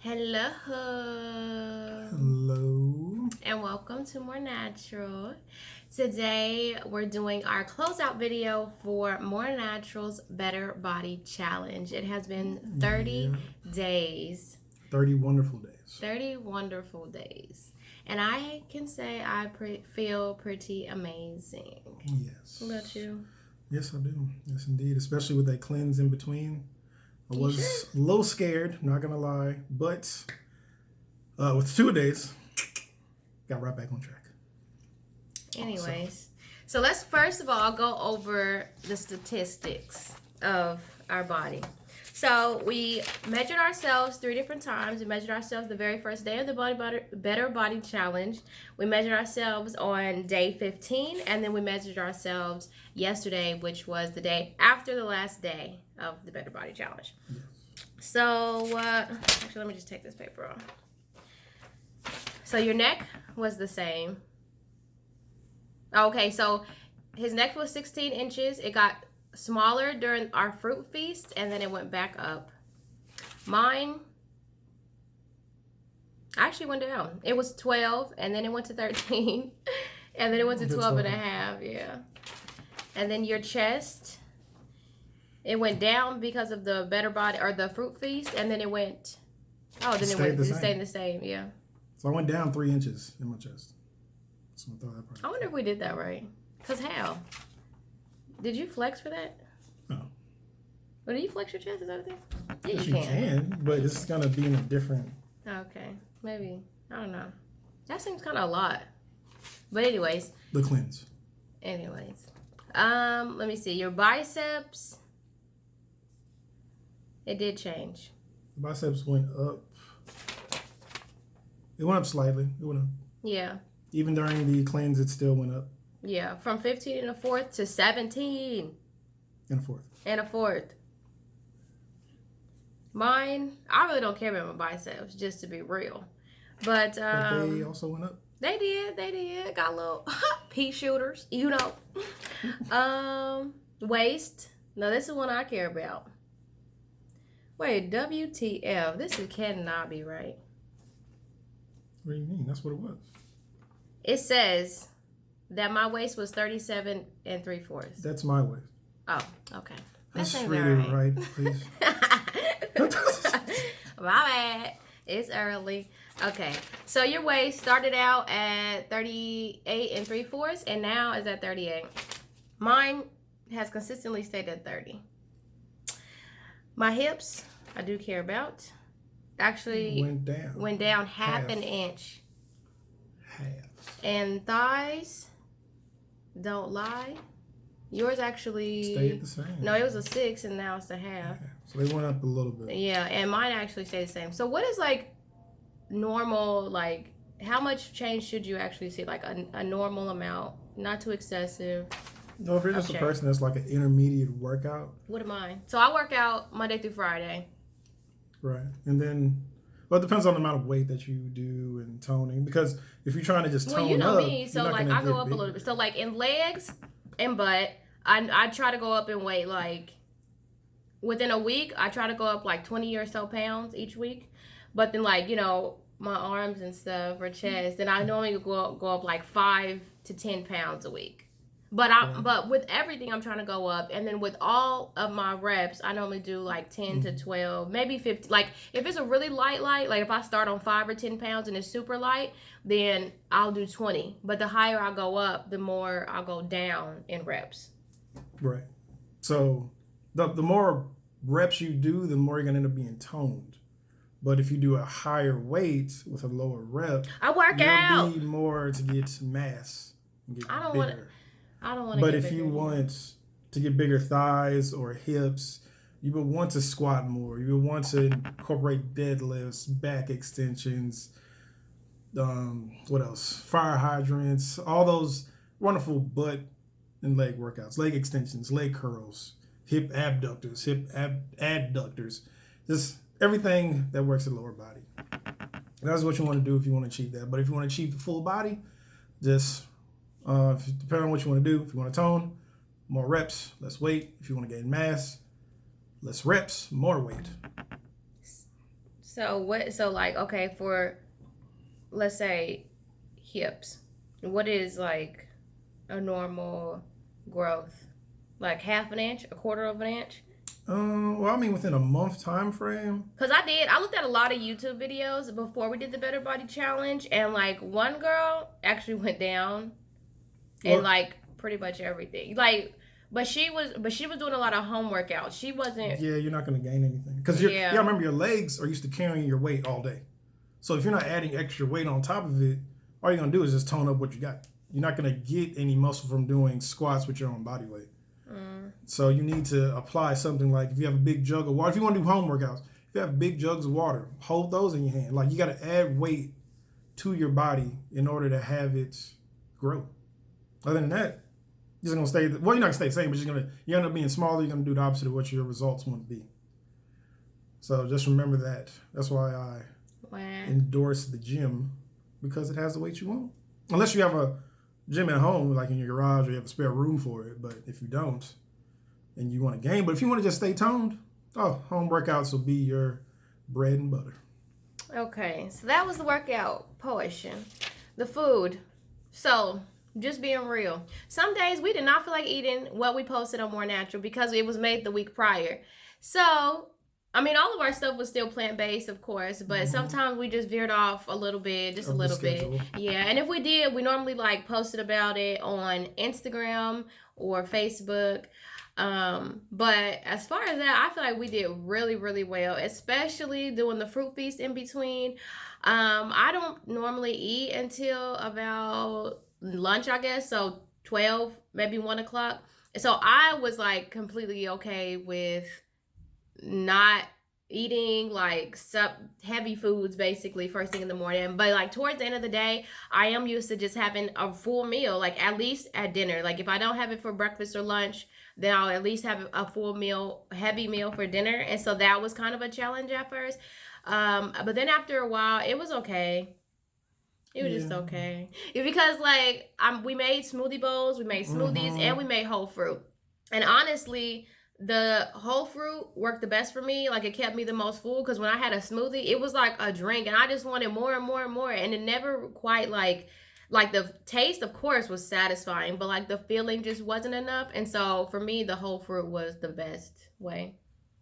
Hello. Hello. And welcome to Moor Natural. Today we're doing our closeout video for Moor Natural's Better Body Challenge. It has been 30 days. 30 wonderful days. 30 wonderful days. And I can say I feel pretty amazing. Yes. What about you? Yes, I do. Yes, indeed. Especially with that cleanse in between. I was a little scared, not going to lie. But with 2 days, got right back on track. Anyways, so let's first of all go over the statistics of our body. So we measured ourselves 3 different times. We measured ourselves the very first day of the Better Body Challenge. We measured ourselves on day 15, and then we measured ourselves yesterday, which was the day after the last day of the Better Body Challenge. Yes. So, actually, let me just take this paper off. So your neck was the same. Okay, so his neck was 16 inches. It got smaller during our fruit feast, and then it went back up. Mine actually went down. It was 12, and then it went to 13, and then it went to 12 and a half, yeah. And then your chest, it went down because of the Better Body, or the fruit feast, and then it went, it stayed the same, yeah. So I went down 3 inches in my chest. So I wonder if we did that right. Because how? Did you flex for that? No. Well, do you flex your chest? Is that a thing? Yeah, yes, you can, but it's going to be in a different... Okay. Maybe. I don't know. That seems kind of a lot. But anyways. The cleanse. Anyways. Let me see. Your biceps. It did change. The biceps went up. It went up slightly. It went up. Yeah. Even during the cleanse, it still went up. Yeah. From 15 1/4 to 17 1/4. 1/4. Mine, I really don't care about my biceps, just to be real. But they also went up. They did. Got little pea shooters, you know. Waist. Now this is one I care about. Wait, WTF? This cannot be right. What do you mean? That's what it was. It says that my waist was 37 3/4. That's my waist. Oh, okay. Let's read it right, please. My bad. It's early. Okay. So your waist started out at 38 3/4 and now is at 38. Mine has consistently stayed at 30. My hips, I do care about. Actually went down half an inch. Half. And thighs, don't lie. Yours actually stayed the same. No, it was a 6 and now it's a half. Yeah. So they went up a little bit. Yeah, and mine actually stayed the same. So what is like normal, like how much change should you actually see? Like a normal amount, not too excessive. No, if you're just a person that's like an intermediate workout. What am I? So I work out Monday through Friday. Right. And then, well, it depends on the amount of weight that you do and toning. Because if you're trying to just tone up, you know me. So like I go up a little bit. So like in legs and butt, I try to go up in weight like within a week. I try to go up like 20 or so pounds each week. But then like, you know, my arms and stuff or chest, then I normally go up like 5 to 10 pounds a week. But with everything I'm trying to go up, and then with all of my reps, I normally do like 10 to 12, maybe 50. Like if it's a really light, like if I start on 5 or 10 pounds and it's super light, then I'll do 20. But the higher I go up, the more I'll go down in reps. Right. So the more reps you do, the more you're gonna end up being toned. But if you do a higher weight with a lower rep, I work out. You'll need more to get mass and get I don't bigger. want to. But if you want to get bigger thighs or hips, you would want to squat more. You would want to incorporate deadlifts, back extensions, what else? Fire hydrants, all those wonderful butt and leg workouts, leg extensions, leg curls, hip abductors, adductors, just everything that works the lower body. That's what you want to do if you want to achieve that. But if you want to achieve the full body, just depending on what you want to do. If you want to tone, more reps, less weight. If you want to gain mass, less reps, more weight. So like, okay, for, let's say, hips, what is like a normal growth? Like half an inch, a quarter of an inch? Well, I mean, within a month time frame. Because I looked at a lot of YouTube videos before we did the Better Body Challenge, and like one girl actually went down and like pretty much everything. Like, but she was doing a lot of home workouts. She wasn't. Yeah, you're not going to gain anything because yeah, remember your legs are used to carrying your weight all day. So if you're not adding extra weight on top of it, all you're gonna do is just tone up what you got. You're not gonna get any muscle from doing squats with your own body weight. So you need to apply something like, if you have a big jug of water, if you want to do home workouts, if you have big jugs of water, hold those in your hand. Like, you got to add weight to your body in order to have it grow. Other than that, you're just gonna stay. Well, you're not gonna stay the same, but you end up being smaller. You're gonna do the opposite of what your results want to be. So just remember that. That's why I endorse the gym, because it has the weight you want. Unless you have a gym at home, like in your garage, or you have a spare room for it. But if you don't, and you want to gain, but if you want to just stay toned, home workouts will be your bread and butter. Okay, so that was the workout portion. The food. So, just being real. Some days we did not feel like eating what we posted on Moor Natural because it was made the week prior. So, I mean, all of our stuff was still plant-based, of course, but sometimes we just veered off a little bit, just a little bit. Yeah, and if we did, we normally like posted about it on Instagram or Facebook. But as far as that, I feel like we did really, really well, especially doing the fruit feast in between. I don't normally eat until about lunch, I guess, so 12, maybe 1 o'clock. So I was like completely okay with not eating like heavy foods basically first thing in the morning, but like towards the end of the day, I am used to just having a full meal, like at least at dinner. Like if I don't have it for breakfast or lunch, then I'll at least have a full meal, heavy meal for dinner. And so that was kind of a challenge at first, but then after a while it was okay. It was just okay, because like we made smoothie bowls, we made smoothies, and we made whole fruit. And honestly, the whole fruit worked the best for me. Like, it kept me the most full, because when I had a smoothie, it was like a drink, and I just wanted more and more and more. And it never quite like the taste, of course, was satisfying, but like the feeling just wasn't enough. And so for me, the whole fruit was the best way.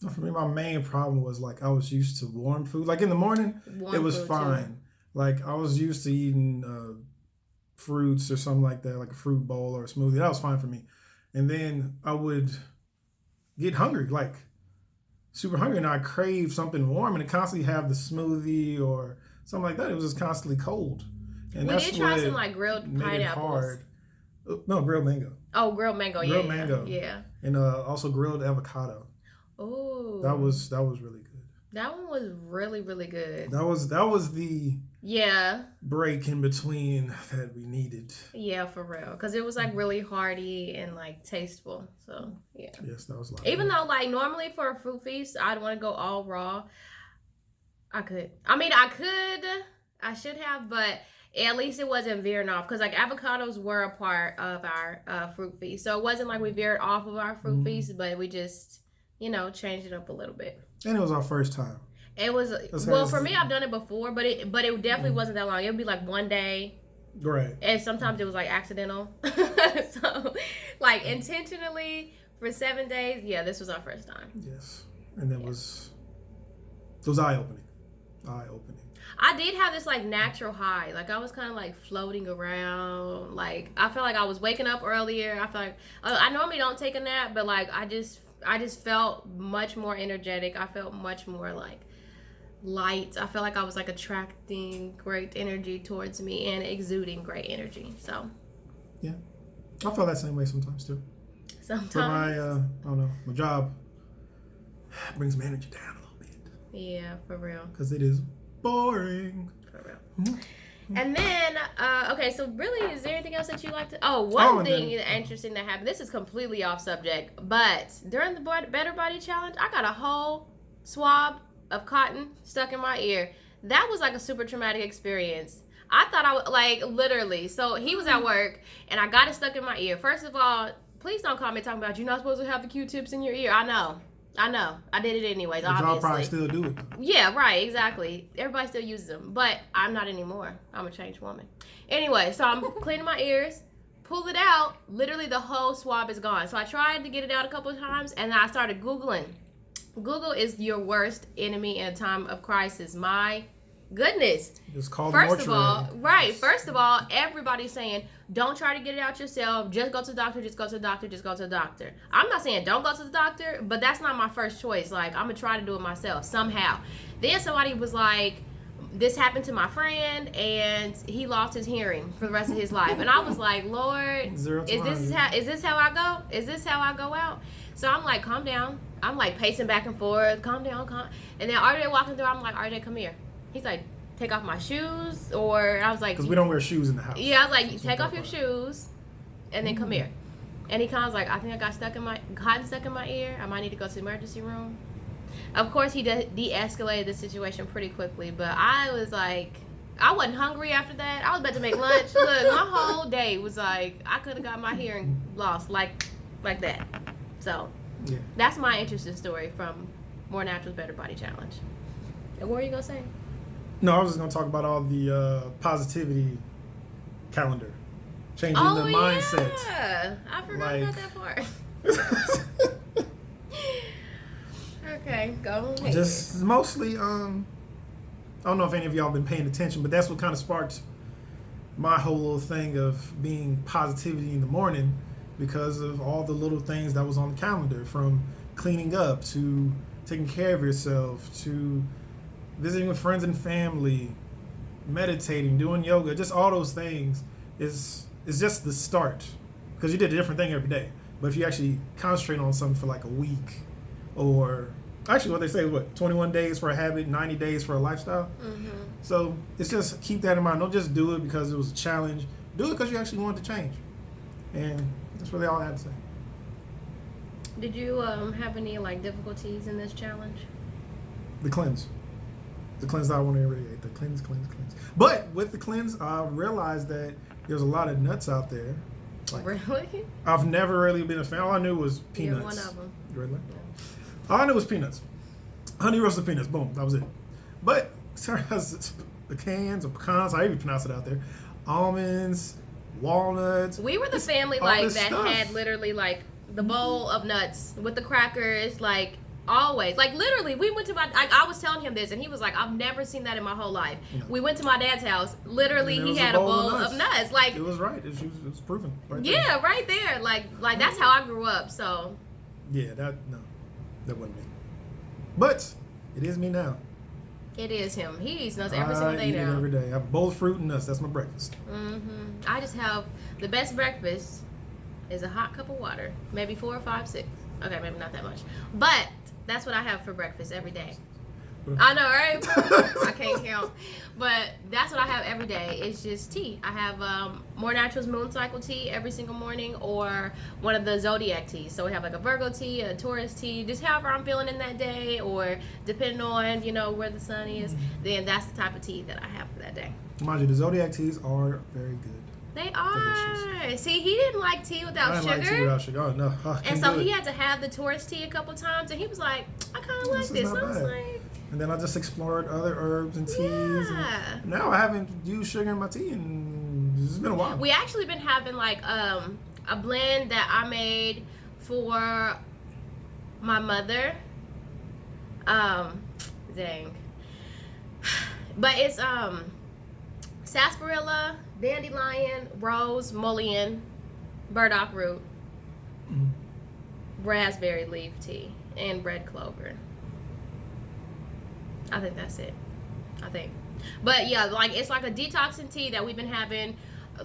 For me, my main problem was like I was used to warm food. Like in the morning, it was fine. Too. Like I was used to eating fruits or something like that, like a fruit bowl or a smoothie. That was fine for me. And then I would get hungry, like super hungry, and I crave something warm, and it constantly have the smoothie or something like that. It was just constantly cold. And we did try some like grilled pineapples. No, grilled mango. Oh, grilled mango, yeah. Grilled mango. Yeah. And also grilled avocado. Oh. That was really good. That one was really, really good. That was the break in between that we needed. Yeah, for real. Because it was like really hearty and like tasteful. So yeah. Yes, that was like. Even though like normally for a fruit feast, I'd want to go all raw. I should have, but at least it wasn't veering off, because like avocados were a part of our fruit feast. So it wasn't like we veered off of our fruit feast, but we just, changed it up a little bit. And it was our first time. It was, well, for me, I've done it before, but it definitely wasn't that long. It would be like one day. Right. And sometimes it was like accidental. So like intentionally for 7 days, this was our first time. Yes. And it was eye-opening. I did have this like natural high. Like I was kind of like floating around. Like I felt like I was waking up earlier. I felt like I normally don't take a nap, but like I just felt much more energetic. I felt much more like light. I felt like I was like attracting great energy towards me and exuding great energy. So yeah, I feel that same way sometimes too. Sometimes. But I don't know, my job brings my energy down a little bit. Yeah, for real. Because it is boring. For real. And then, okay, so really, is there anything else that you like to... one thing interesting that happened. This is completely off subject, but during the Better Body Challenge, I got a whole swab of cotton stuck in my ear. That was like a super traumatic experience. I thought I would, like, literally. So he was at work, and I got it stuck in my ear. First of all, please don't call me talking about you're not supposed to have the Q-tips in your ear. I know. I know. I did it anyways, but obviously. y'all probably still do it, though. Yeah, right, exactly. Everybody still uses them, but I'm not anymore. I'm a changed woman. Anyway, so I'm cleaning my ears, pull it out, literally the whole swab is gone. So I tried to get it out a couple of times, and I started Googling. Google is your worst enemy in a time of crisis. My goodness. It's called First of all, everybody's saying, don't try to get it out yourself. Just go to the doctor, just go to the doctor, just go to the doctor. I'm not saying don't go to the doctor, but that's not my first choice. Like, I'm going to try to do it myself somehow. Then somebody was like, this happened to my friend, and he lost his hearing for the rest of his life. And I was like, Lord, is this how I go? Is this how I go out? So I'm like, calm down. I'm like pacing back and forth. Calm down, And then RJ walking through, I'm like, RJ, come here. He's like, take off my shoes, or I was like, because we don't wear shoes in the house. Yeah, I was like, take off your shoes, and then come here. And he kind of was like, I think I got cotton stuck in my ear. I might need to go to the emergency room. Of course, he de-escalated the situation pretty quickly, but I was like, I wasn't hungry after that. I was about to make lunch. Look, my whole day was like, I could have got my hearing lost like that. So yeah, that's my interesting story from Moor Natural's Better Body Challenge. And what were you gonna say? No, I was just going to talk about all the positivity calendar. Changing the mindset. Yeah. I forgot about that part. Okay, go ahead. Just mostly, I don't know if any of y'all been paying attention, but that's what kind of sparked my whole little thing of being positivity in the morning, because of all the little things that was on the calendar, from cleaning up to taking care of yourself to visiting with friends and family, meditating, doing yoga, just all those things is just the start, because you did a different thing every day. But if you actually concentrate on something for like a week, or actually what they say is 21 days for a habit, 90 days for a lifestyle. Mm-hmm. So it's just keep that in mind. Don't just do it because it was a challenge. Do it because you actually want to change. And that's really all I had to say. Did you have any like difficulties in this challenge? The cleanse that I want to irradiate. The cleanse. But with the cleanse, I realized that there's a lot of nuts out there. Like, really? I've never really been a fan. All I knew was peanuts. You're one of them. Really? Yeah. All I knew was peanuts. Honey roasted peanuts. Boom. That was it. But sorry, pecans or pecans, however you pronounce it out there. Almonds, walnuts. We were the family like that stuff. had literally like the bowl of nuts with the crackers, like always. Like literally, we went to I was telling him this, and he was like, I've never seen that in my whole life. No. We went to my dad's house. Literally, he had a bowl of nuts. Like, it was right. It was proven. Right yeah, there. Right there. Like that's how I grew up. So. Yeah, that wasn't me. But it is me now. It is him. He eats nuts every single day now. Every day. I have a bowl of fruit and nuts. That's my breakfast. Mm-hmm. I just have the best breakfast is a hot cup of water, maybe 4 or 5, 6. Okay, maybe not that much, but that's what I have for breakfast every day. I know, right? I can't count, but that's what I have every day. It's just tea. I have Moor Natural's Moon Cycle tea every single morning, or one of the zodiac teas. So we have like a Virgo tea, a Taurus tea, just however I'm feeling in that day, or depending on where the sun is. Then that's the type of tea that I have for that day. Mind you, the zodiac teas are very good. They are. Delicious. See, he didn't like tea without sugar. I didn't like tea without sugar. Oh, no. And so he had to have the Taurus tea a couple times, and he was like, I kind of like this. I was like... And then I just explored other herbs and teas. Yeah. And now I haven't used sugar in my tea, and it's been a while. We actually been having like a blend that I made for my mother. Dang. But it's sarsaparilla, dandelion, rose, mullein, burdock root, raspberry leaf tea, and red clover. I think that's it. But yeah, like it's like a detoxing tea that we've been having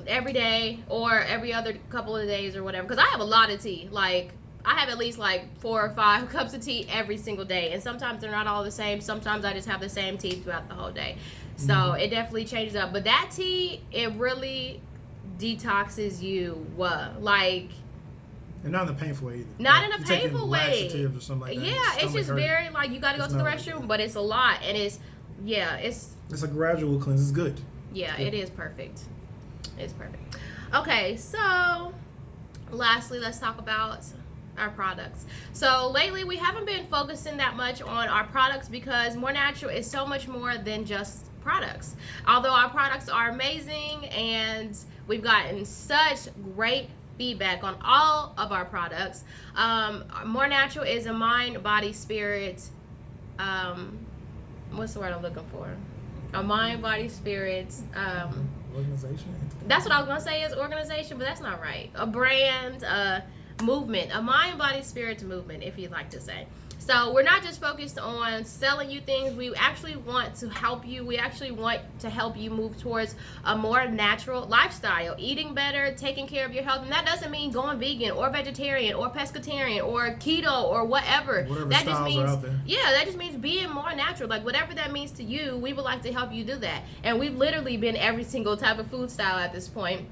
every day or every other couple of days or whatever. Because I have a lot of tea. Like I have at least like 4 or 5 cups of tea every single day. And sometimes they're not all the same. Sometimes I just have the same tea throughout the whole day. So it definitely changes up. But that tea, it really detoxes you. Like... And not in a painful way either. Not in a painful way. Laxatives or something like that. Yeah, it's just very like you got to go to the restroom, but it's a lot, and it's a gradual cleanse. It's good. Yeah, it is perfect. It's perfect. Okay, so lastly, let's talk about our products. So lately we haven't been focusing that much on our products because Moor Natural is so much more than just products. Although our products are amazing and we've gotten such great feedback on all of our products, Moor Natural is a mind, body, spirit, what's the word I'm looking for? A mind, body, spirit, organization. That's what I was gonna say is organization, but that's not right. A brand, a movement, a mind, body, spirit movement, if you'd like to say. So we're not just focused on selling you things. We actually want to help you. We actually want to help you move towards a more natural lifestyle, eating better, taking care of your health. And that doesn't mean going vegan or vegetarian or pescatarian or keto or whatever. That just means, are out there. Yeah, that just means being more natural. Like whatever that means to you, we would like to help you do that. And we've literally been every single type of food style at this point.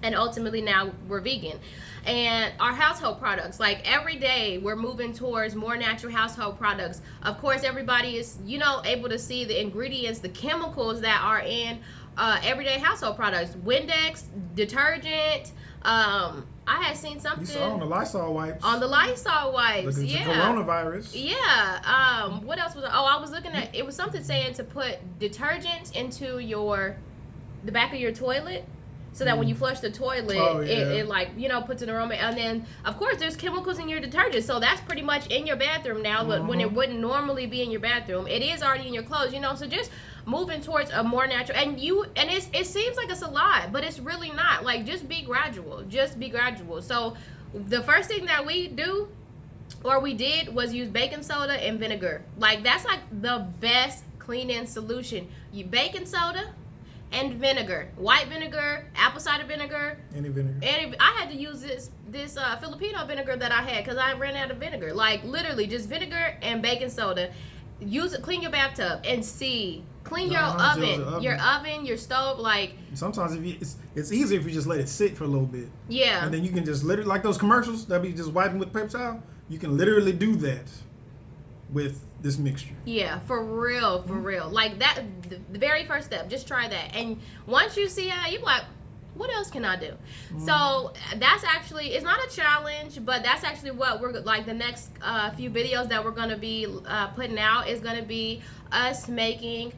And ultimately now we're vegan. And our household products, like every day we're moving towards more natural household products. Of course, everybody is, able to see the ingredients, the chemicals that are in everyday household products. Windex, detergent. I had seen something. You saw on the Lysol wipes. On the Lysol wipes, yeah. Coronavirus. Yeah. What else was it? Oh, I was looking at, it was something saying to put detergent into the back of your toilet. So that when you flush the toilet, it puts an aroma. And then, of course, there's chemicals in your detergent. So that's pretty much in your bathroom now, but when it wouldn't normally be in your bathroom. It is already in your clothes, So just moving towards a more natural. And it seems like it's a lot, but it's really not. Like, just be gradual. Just be gradual. So the first thing that we did was use baking soda and vinegar. Like, that's like the best cleaning solution. You baking soda and vinegar, white vinegar, apple cider vinegar, any vinegar. I had to use this Filipino vinegar that I had because I ran out of vinegar. Like literally, just vinegar and baking soda. Use it. Clean your bathtub and clean your oven, your stove. Like sometimes it's easier if you just let it sit for a little bit. Yeah. And then you can just literally, like those commercials that be just wiping with paper towel. You can literally do that with this mixture. Yeah, for real. Like that, the very first step, just try that. And once you see how, you're like, what else can I do? So that's actually, it's not a challenge, but that's actually what we're like, the next few videos that we're going to be putting out is going to be us making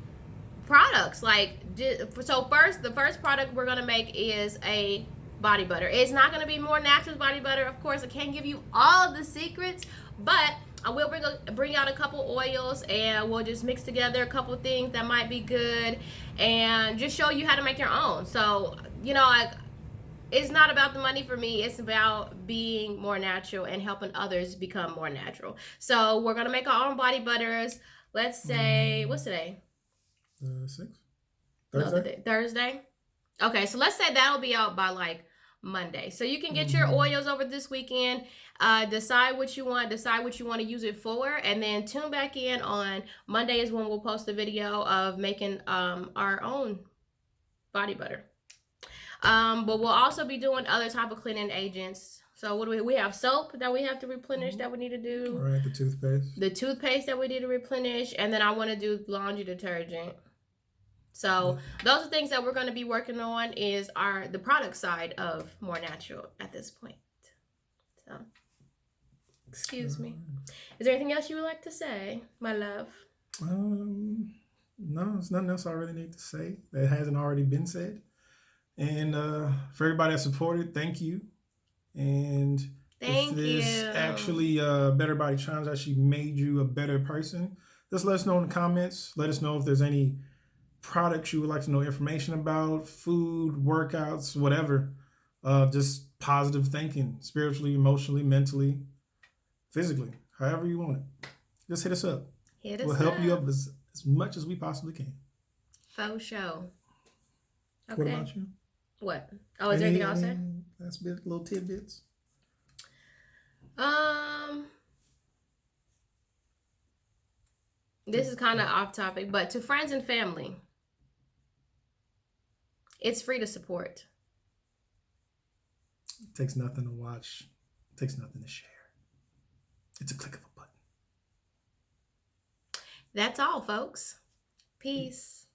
products. Like, so the first product we're going to make is a body butter. It's not going to be Moor Natural's body butter. Of course, I can't give you all the secrets, but I will bring out a couple oils and we'll just mix together a couple things that might be good and just show you how to make your own. So, it's not about the money for me. It's about being more natural and helping others become more natural. So we're going to make our own body butters. Let's say, what's today? 6th? Thursday? No, Thursday? Okay, so let's say that'll be out by like Monday. So you can get your oils over this weekend. Decide what you want to use it for, and then tune back in on Monday is when we'll post a video of making our own body butter. But we'll also be doing other type of cleaning agents. So what do we have? Soap that we have to replenish that we need to do. All right, the toothpaste that we need to replenish, and then I want to do laundry detergent. So those are things that we're going to be working on is the product side of Moor Natural at this point. So, excuse me. Is there anything else you would like to say, my love? No, there's nothing else I really need to say that hasn't already been said. And for everybody that supported, thank you. And if this actually Better Body Challenge actually made you a better person, just let us know in the comments. Let us know if there's any products you would like to know information about, food, workouts, whatever. Just positive thinking, spiritually, emotionally, mentally, physically, however you want it. Just hit us up. We'll help you up as much as we possibly can. Faux show. Okay. What about you? What? Oh, is there anything else? Last bit, little tidbits. This is kind of off topic, but to friends and family, it's free to support. It takes nothing to watch. It takes nothing to share. It's a click of a button. That's all, folks. Peace.